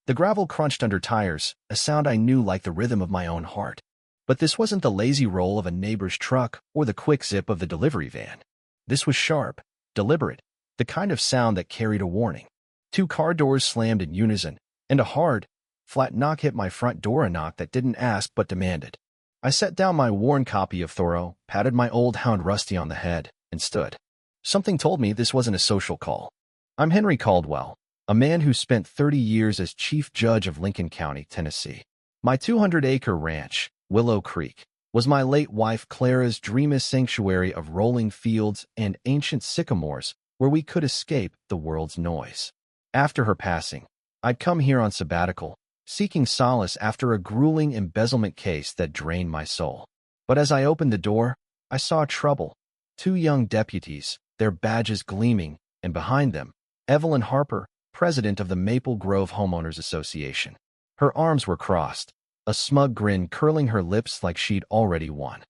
The gravel crunched under tires, a sound I knew like the rhythm of my own heart. But this wasn't the lazy roll of a neighbor's truck or the quick zip of the delivery van. This was sharp, deliberate, the kind of sound that carried a warning. Two car doors slammed in unison, and a hard, flat knock hit my front door, a knock that didn't ask but demanded. I set down my worn copy of Thoreau, patted my old hound Rusty on the head, and stood. Something told me this wasn't a social call. I'm Henry Caldwell, a man who spent 30 years as Chief Judge of Lincoln County, Tennessee. My 200-acre ranch, Willow Creek, was my late wife Clara's dreamless sanctuary of rolling fields and ancient sycamores where we could escape the world's noise. After her passing, I'd come here on sabbatical, seeking solace after a grueling embezzlement case that drained my soul. But as I opened the door, I saw trouble. Two young deputies, their badges gleaming, and behind them, Evelyn Harper, president of the Maple Grove Homeowners Association. Her arms were crossed, a smug grin curling her lips like she'd already won.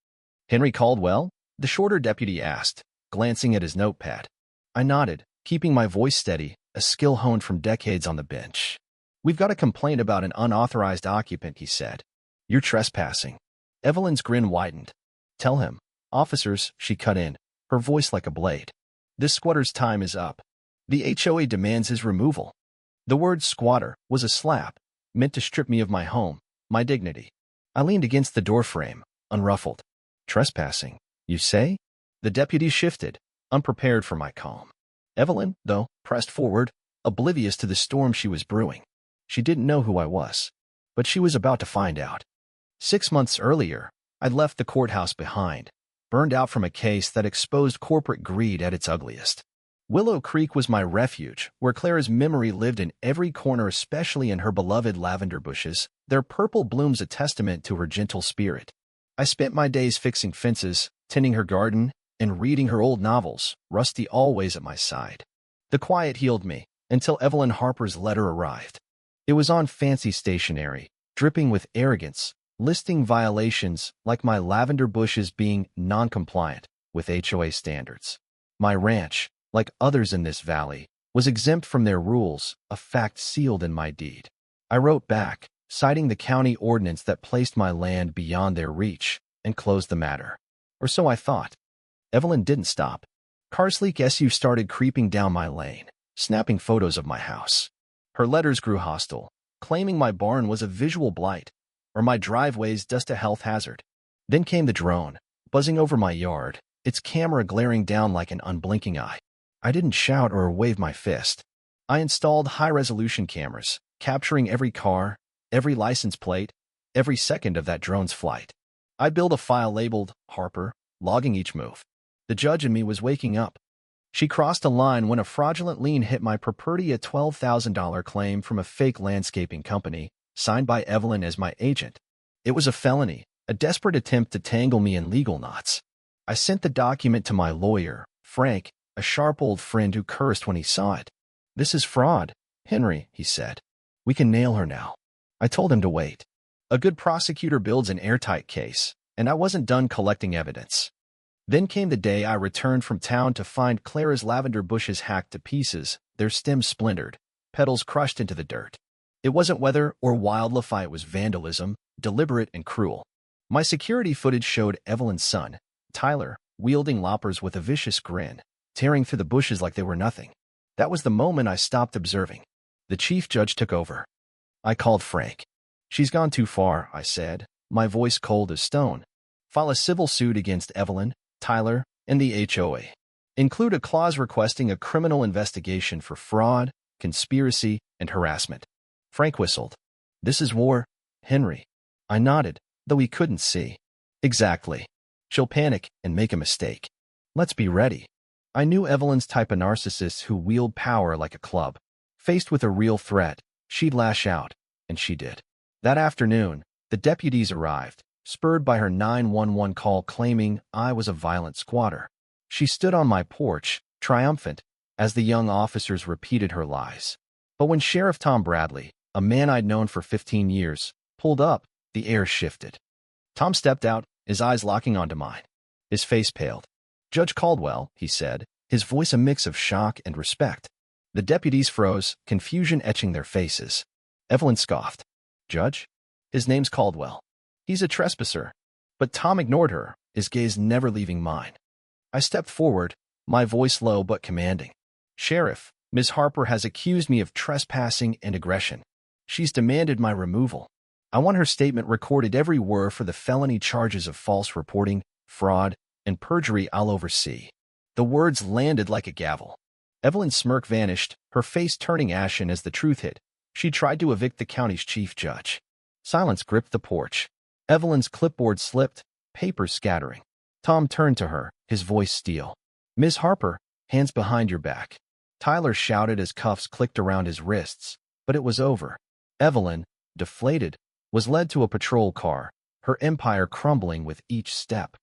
"Henry Caldwell?" the shorter deputy asked, glancing at his notepad. I nodded, keeping my voice steady, a skill honed from decades on the bench. "We've got a complaint about an unauthorized occupant," he said. "You're trespassing." Evelyn's grin widened. "Tell him." "Officers," she cut in, her voice like a blade. "This squatter's time is up. The HOA demands his removal." The word squatter was a slap, meant to strip me of my home, my dignity. I leaned against the doorframe, unruffled. "Trespassing, you say?" The deputy shifted, unprepared for my calm. Evelyn, though, pressed forward, oblivious to the storm she was brewing. She didn't know who I was, but she was about to find out. 6 months earlier, I'd left the courthouse behind, burned out from a case that exposed corporate greed at its ugliest. Willow Creek was my refuge, where Clara's memory lived in every corner, especially in her beloved lavender bushes, their purple blooms a testament to her gentle spirit. I spent my days fixing fences, tending her garden, and reading her old novels, Rusty always at my side. The quiet healed me, until Evelyn Harper's letter arrived. It was on fancy stationery, dripping with arrogance, listing violations like my lavender bushes being non-compliant with HOA standards. My ranch, like others in this valley, was exempt from their rules, a fact sealed in my deed. I wrote back, citing the county ordinance that placed my land beyond their reach, and closed the matter. Or so I thought. Evelyn didn't stop. Carsleek SU started creeping down my lane, snapping photos of my house. Her letters grew hostile, claiming my barn was a visual blight, or my driveway's just a health hazard. Then came the drone, buzzing over my yard, its camera glaring down like an unblinking eye. I didn't shout or wave my fist. I installed high-resolution cameras, capturing every car, every license plate, every second of that drone's flight. I built a file labeled Harper, logging each move. The judge in me was waking up. She crossed a line when a fraudulent lien hit my property, a $12,000 claim from a fake landscaping company, signed by Evelyn as my agent. It was a felony, a desperate attempt to tangle me in legal knots. I sent the document to my lawyer, Frank, a sharp old friend who cursed when he saw it. "This is fraud, Henry," he said. "We can nail her now." I told him to wait. A good prosecutor builds an airtight case, and I wasn't done collecting evidence. Then came the day I returned from town to find Clara's lavender bushes hacked to pieces, their stems splintered, petals crushed into the dirt. It wasn't weather or wildlife, it was vandalism, deliberate and cruel. My security footage showed Evelyn's son, Tyler, wielding loppers with a vicious grin, tearing through the bushes like they were nothing. That was the moment I stopped observing. The chief judge took over. I called Frank. "She's gone too far," I said, my voice cold as stone. "File a civil suit against Evelyn, Tyler, and the HOA. Include a clause requesting a criminal investigation for fraud, conspiracy, and harassment." Frank whistled. "This is war, Henry." I nodded, though he couldn't see. "Exactly. She'll panic and make a mistake. Let's be ready." I knew Evelyn's type of narcissist who wield power like a club. Faced with a real threat, she'd lash out, and she did. That afternoon, the deputies arrived, spurred by her 911 call claiming I was a violent squatter. She stood on my porch, triumphant, as the young officers repeated her lies. But when Sheriff Tom Bradley, a man I'd known for 15 years, pulled up, the air shifted. Tom stepped out, his eyes locking onto mine. His face paled. "Judge Caldwell," he said, his voice a mix of shock and respect. The deputies froze, confusion etching their faces. Evelyn scoffed. Judge? His name's Caldwell. He's a trespasser. But Tom ignored her, his gaze never leaving mine. I stepped forward, my voice low but commanding. Sheriff, Ms. Harper has accused me of trespassing and aggression. She's demanded my removal. I want her statement recorded every word for the felony charges of false reporting, fraud, and perjury I'll oversee. The words landed like a gavel. Evelyn's smirk vanished, her face turning ashen as the truth hit. She tried to evict the county's chief judge. Silence gripped the porch. Evelyn's clipboard slipped, papers scattering. Tom turned to her, his voice steel. Ms. Harper, hands behind your back. Tyler shouted as cuffs clicked around his wrists, but it was over. Evelyn, deflated, was led to a patrol car, her empire crumbling with each step.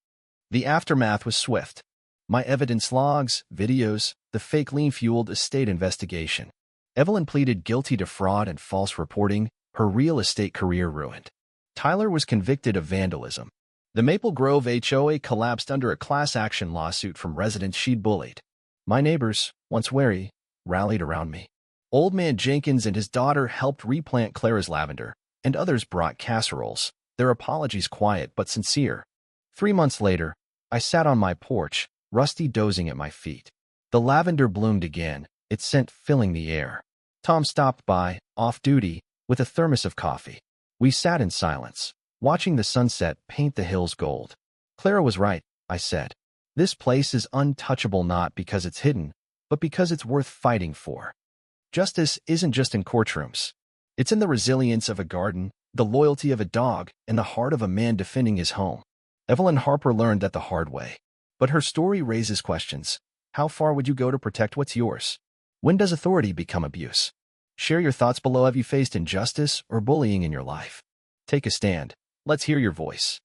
The aftermath was swift. My evidence logs, videos, the fake lean-fueled estate investigation. Evelyn pleaded guilty to fraud and false reporting, her real estate career ruined. Tyler was convicted of vandalism. The Maple Grove HOA collapsed under a class action lawsuit from residents she'd bullied. My neighbors, once wary, rallied around me. Old Man Jenkins and his daughter helped replant Clara's lavender, and others brought casseroles, their apologies quiet but sincere. 3 months later, I sat on my porch, Rusty dozing at my feet. The lavender bloomed again, its scent filling the air. Tom stopped by, off duty, with a thermos of coffee. We sat in silence, watching the sunset paint the hills gold. Clara was right, I said. This place is untouchable not because it's hidden, but because it's worth fighting for. Justice isn't just in courtrooms. It's in the resilience of a garden, the loyalty of a dog, and the heart of a man defending his home. Evelyn Harper learned that the hard way. But her story raises questions. How far would you go to protect what's yours? When does authority become abuse? Share your thoughts below. Have you faced injustice or bullying in your life? Take a stand. Let's hear your voice.